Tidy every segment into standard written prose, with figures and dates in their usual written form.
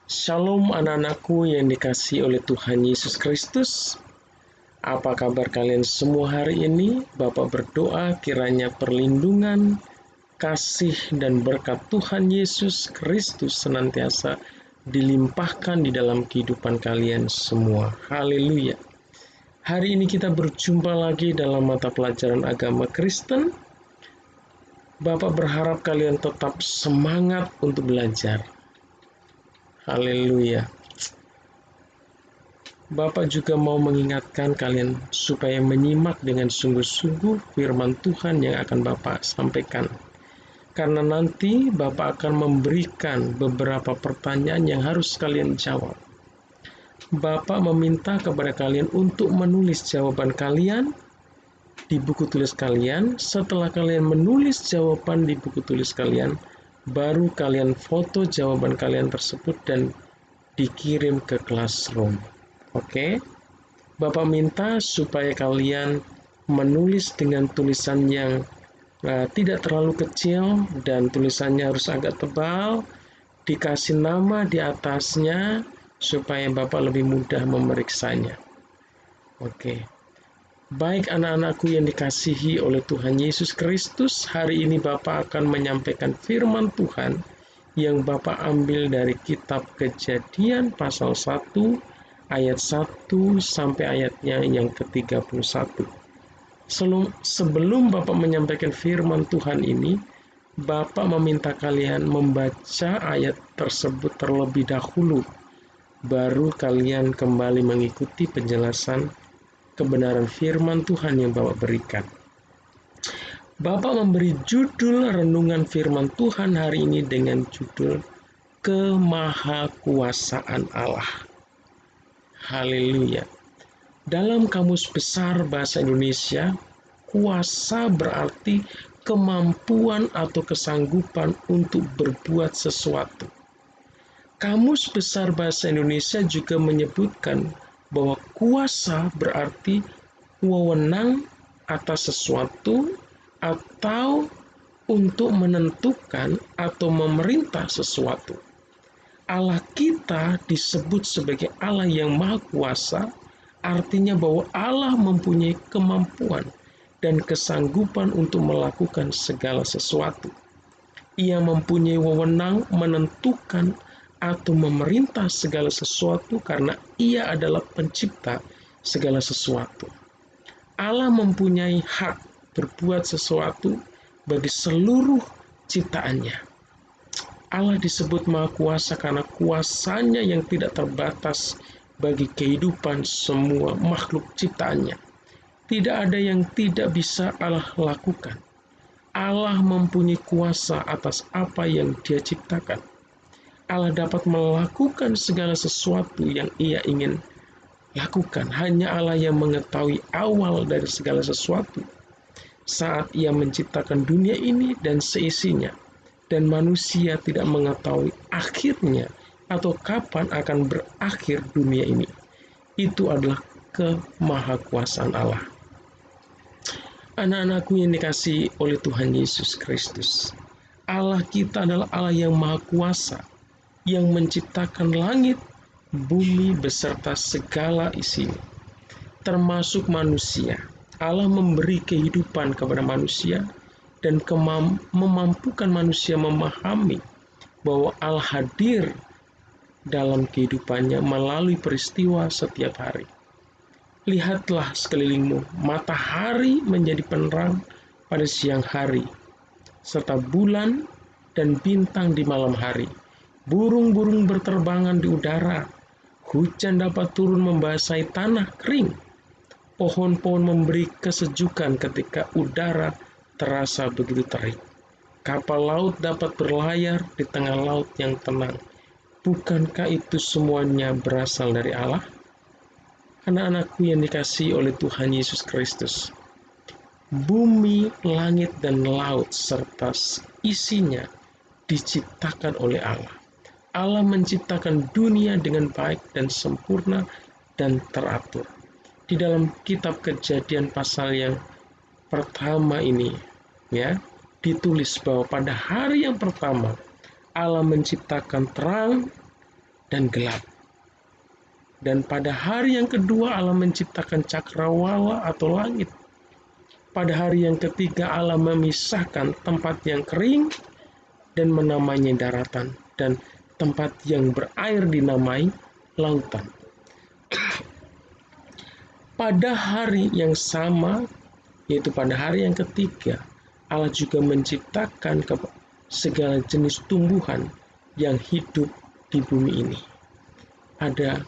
Shalom anak-anakku yang dikasihi oleh Tuhan Yesus Kristus. Apa kabar kalian semua hari ini? Bapak berdoa kiranya perlindungan, kasih, dan berkat Tuhan Yesus Kristus senantiasa dilimpahkan di dalam kehidupan kalian semua. Haleluya. Hari ini kita berjumpa lagi dalam mata pelajaran agama Kristen. Bapak berharap kalian tetap semangat untuk belajar. Haleluya. Bapak juga mau mengingatkan kalian supaya menyimak dengan sungguh-sungguh firman Tuhan yang akan Bapak sampaikan. Karena nanti Bapak akan memberikan beberapa pertanyaan yang harus kalian jawab. Bapak meminta kepada kalian untuk menulis jawaban kalian di buku tulis kalian. Setelah kalian menulis jawaban di buku tulis kalian, baru kalian foto jawaban kalian tersebut dan dikirim ke classroom. Oke? Bapak minta supaya kalian menulis dengan tulisan yang tidak terlalu kecil dan tulisannya harus agak tebal, dikasih nama di atasnya supaya Bapak lebih mudah memeriksanya. Oke. Baik anak-anakku yang dikasihi oleh Tuhan Yesus Kristus, hari ini Bapak akan menyampaikan firman Tuhan yang Bapak ambil dari kitab Kejadian pasal 1 ayat 1 sampai ayatnya yang ke-31. Sebelum Bapak menyampaikan firman Tuhan ini, Bapak meminta kalian membaca ayat tersebut terlebih dahulu, baru kalian kembali mengikuti penjelasan kebenaran firman Tuhan yang Bapak berikan. Bapak memberi judul renungan firman Tuhan hari ini dengan judul Kemahakuasaan Allah. Haleluya. Dalam Kamus Besar Bahasa Indonesia, kuasa berarti kemampuan atau kesanggupan untuk berbuat sesuatu. Kamus Besar Bahasa Indonesia juga menyebutkan bahwa kuasa berarti wewenang atas sesuatu atau untuk menentukan atau memerintah sesuatu. Allah kita disebut sebagai Allah yang Maha Kuasa, artinya bahwa Allah mempunyai kemampuan dan kesanggupan untuk melakukan segala sesuatu. Ia mempunyai wewenang menentukan atau memerintah segala sesuatu karena Ia adalah pencipta segala sesuatu. Allah mempunyai hak berbuat sesuatu bagi seluruh ciptaannya. Allah disebut Maha Kuasa karena kuasanya yang tidak terbatas bagi kehidupan semua makhluk ciptaannya. Tidak ada yang tidak bisa Allah lakukan. Allah mempunyai kuasa atas apa yang Dia ciptakan. Allah dapat melakukan segala sesuatu yang Ia ingin lakukan. Hanya Allah yang mengetahui awal dari segala sesuatu. Saat Ia menciptakan dunia ini dan seisinya, dan manusia tidak mengetahui akhirnya atau kapan akan berakhir dunia ini. Itu adalah kemahakuasaan Allah. Anak-anakku yang dikasihi oleh Tuhan Yesus Kristus, Allah kita adalah Allah yang Maha Kuasa, yang menciptakan langit, bumi beserta segala isinya, termasuk manusia. Allah memberi kehidupan kepada manusia dan memampukan manusia memahami bahwa Allah hadir dalam kehidupannya melalui peristiwa setiap hari. Lihatlah sekelilingmu, matahari menjadi penerang pada siang hari, serta bulan dan bintang di malam hari. Burung-burung berterbangan di udara, hujan dapat turun membasahi tanah kering. Pohon-pohon memberi kesejukan ketika udara terasa begitu terik. Kapal laut dapat berlayar di tengah laut yang tenang. Bukankah itu semuanya berasal dari Allah? Anak-anakku yang dikasihi oleh Tuhan Yesus Kristus, bumi, langit, dan laut serta isinya diciptakan oleh Allah. Allah menciptakan dunia dengan baik dan sempurna dan teratur. Di dalam kitab Kejadian pasal yang pertama ini, ya, ditulis bahwa pada hari yang pertama Allah menciptakan terang dan gelap. Dan pada hari yang kedua Allah menciptakan cakrawala atau langit. Pada hari yang ketiga Allah memisahkan tempat yang kering dan menamainya daratan, dan tempat yang berair dinamai lautan. Pada hari yang sama, yaitu pada hari yang ketiga, Allah juga menciptakan segala jenis tumbuhan yang hidup di bumi ini. Ada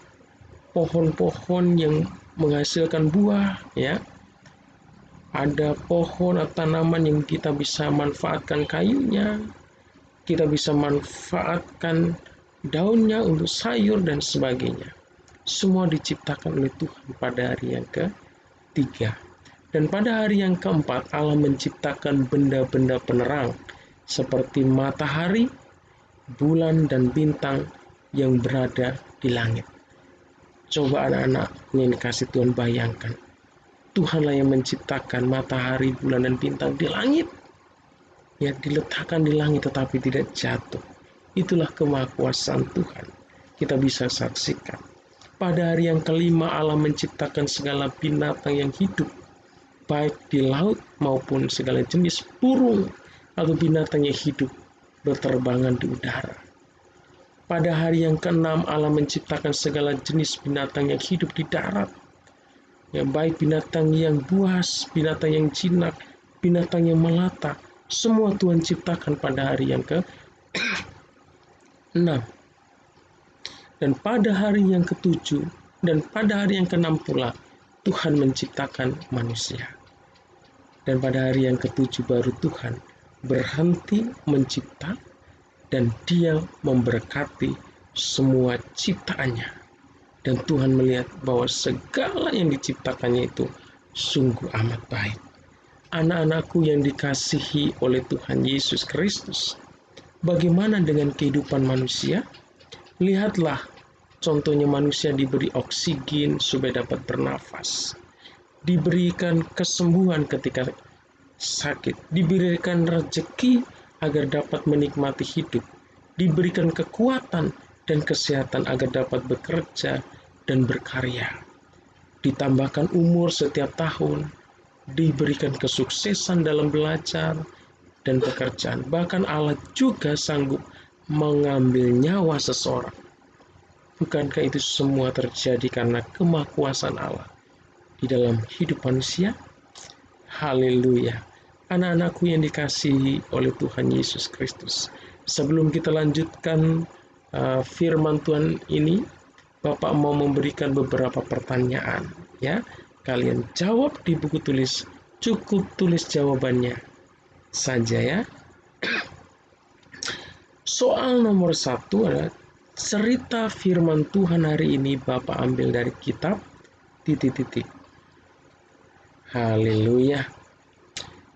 pohon-pohon yang menghasilkan buah, ya. Ada pohon atau tanaman yang kita bisa manfaatkan kayunya, kita bisa manfaatkan daunnya untuk sayur dan sebagainya. Semua diciptakan oleh Tuhan pada hari yang ketiga. Dan pada hari yang keempat Allah menciptakan benda-benda penerang seperti matahari, bulan, dan bintang yang berada di langit. Coba anak-anak yang dikasih Tuhan bayangkan, Tuhanlah yang menciptakan matahari, bulan, dan bintang di langit. Ya, diletakkan di langit tetapi tidak jatuh. Itulah kemahakuasaan Tuhan. Kita bisa saksikan. Pada hari yang kelima Allah menciptakan segala binatang yang hidup, baik di laut maupun segala jenis burung atau binatang yang hidup berterbangan di udara. Pada hari yang keenam Allah menciptakan segala jenis binatang yang hidup di darat, ya, baik binatang yang buas, binatang yang jinak, binatang yang melata, semua Tuhan ciptakan pada hari yang ke-6. Dan pada hari yang ke-7 dan pada hari yang ke-6 pula Tuhan menciptakan manusia. Dan pada hari yang ke-7 baru Tuhan berhenti mencipta dan Dia memberkati semua ciptaannya. Dan Tuhan melihat bahwa segala yang diciptakannya itu sungguh amat baik. Anak-anakku yang dikasihi oleh Tuhan Yesus Kristus, bagaimana dengan kehidupan manusia? Lihatlah, contohnya manusia diberi oksigen supaya dapat bernafas, diberikan kesembuhan ketika sakit, diberikan rezeki agar dapat menikmati hidup, diberikan kekuatan dan kesehatan agar dapat bekerja dan berkarya, ditambahkan umur setiap tahun, diberikan kesuksesan dalam belajar dan pekerjaan. Bahkan Allah juga sanggup mengambil nyawa seseorang. Bukankah itu semua terjadi karena kemahakuasaan Allah di dalam hidup manusia? Haleluya. Anak-anakku yang dikasihi oleh Tuhan Yesus Kristus, sebelum kita lanjutkan firman Tuhan ini, Bapak mau memberikan beberapa pertanyaan, ya. Kalian jawab di buku tulis, cukup tulis jawabannya saja, ya. Soal nomor 1 adalah cerita firman Tuhan hari ini Bapak ambil dari kitab ... Haleluya.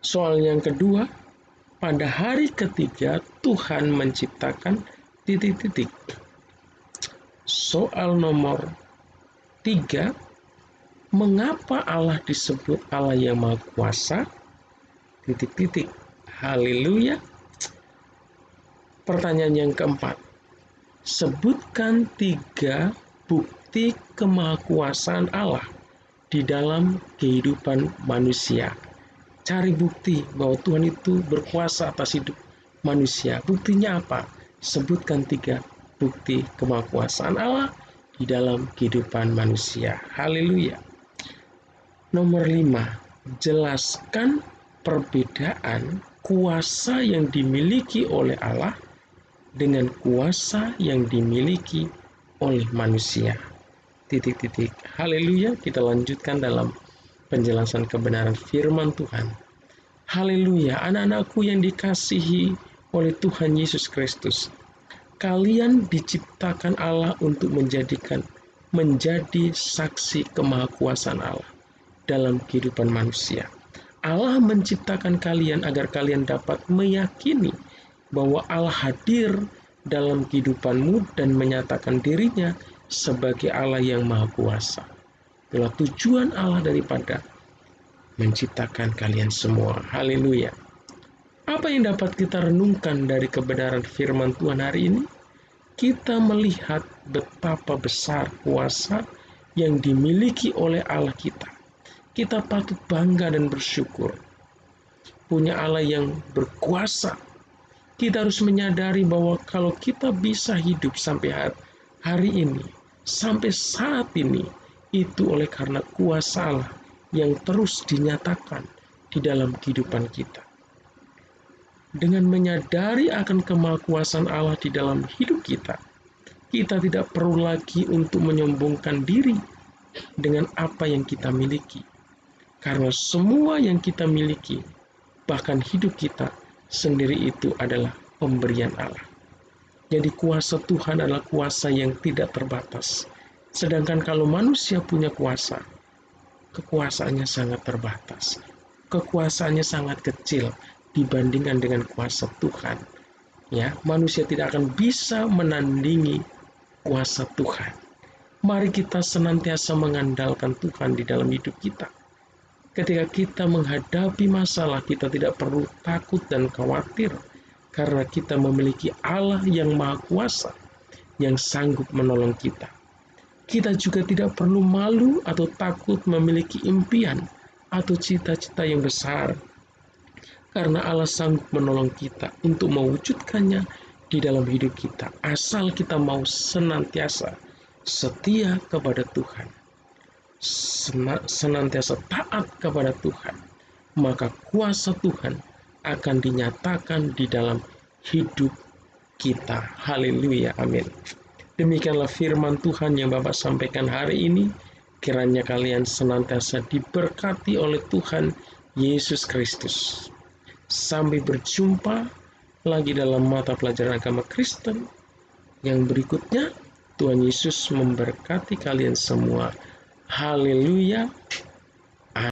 Soal yang kedua, pada hari ketiga Tuhan menciptakan ... Soal nomor 3, mengapa Allah disebut Allah yang Maha Kuasa? ... Haleluya. Pertanyaan yang keempat, sebutkan 3 bukti kemahakuasaan Allah di dalam kehidupan manusia. Cari bukti bahwa Tuhan itu berkuasa atas hidup manusia. Buktinya apa? Sebutkan 3 bukti kemahakuasaan Allah di dalam kehidupan manusia. Haleluya. Nomor 5, jelaskan perbedaan kuasa yang dimiliki oleh Allah dengan kuasa yang dimiliki oleh manusia. Haleluya. Kita lanjutkan dalam penjelasan kebenaran firman Tuhan. Haleluya. Anak-anakku yang dikasihi oleh Tuhan Yesus Kristus, kalian diciptakan Allah untuk menjadi saksi kemahakuasaan Allah dalam kehidupan manusia. Allah menciptakan kalian agar kalian dapat meyakini bahwa Allah hadir dalam kehidupanmu dan menyatakan dirinya sebagai Allah yang Maha Kuasa. Itulah tujuan Allah daripada menciptakan kalian semua. Haleluya. Apa yang dapat kita renungkan dari kebenaran firman Tuhan hari ini? kita melihat betapa besar kuasa yang dimiliki oleh Allah kita. Kita patut bangga dan bersyukur punya Allah yang berkuasa. Kita harus menyadari bahwa kalau kita bisa hidup sampai hari ini, sampai saat ini, itu oleh karena kuasa Allah yang terus dinyatakan di dalam kehidupan kita. Dengan menyadari akan kemahakuasaan Allah di dalam hidup kita, kita tidak perlu lagi untuk menyombongkan diri dengan apa yang kita miliki. Karena semua yang kita miliki, bahkan hidup kita sendiri itu adalah pemberian Allah. Jadi kuasa Tuhan adalah kuasa yang tidak terbatas. Sedangkan kalau manusia punya kuasa, kekuasaannya sangat terbatas. Kekuasaannya sangat kecil dibandingkan dengan kuasa Tuhan. Ya, manusia tidak akan bisa menandingi kuasa Tuhan. Mari kita senantiasa mengandalkan Tuhan di dalam hidup kita. Ketika kita menghadapi masalah, kita tidak perlu takut dan khawatir karena kita memiliki Allah yang Maha Kuasa yang sanggup menolong kita. Kita juga tidak perlu malu atau takut memiliki impian atau cita-cita yang besar karena Allah sanggup menolong kita untuk mewujudkannya di dalam hidup kita, asal kita mau senantiasa setia kepada Tuhan, senantiasa taat kepada Tuhan, maka kuasa Tuhan akan dinyatakan di dalam hidup kita. Haleluya, amin. Demikianlah firman Tuhan yang Bapak sampaikan hari ini. Kiranya kalian senantiasa diberkati oleh Tuhan Yesus Kristus. Sampai berjumpa lagi dalam mata pelajaran agama Kristen yang berikutnya. Tuhan Yesus memberkati kalian semua. Haleluya.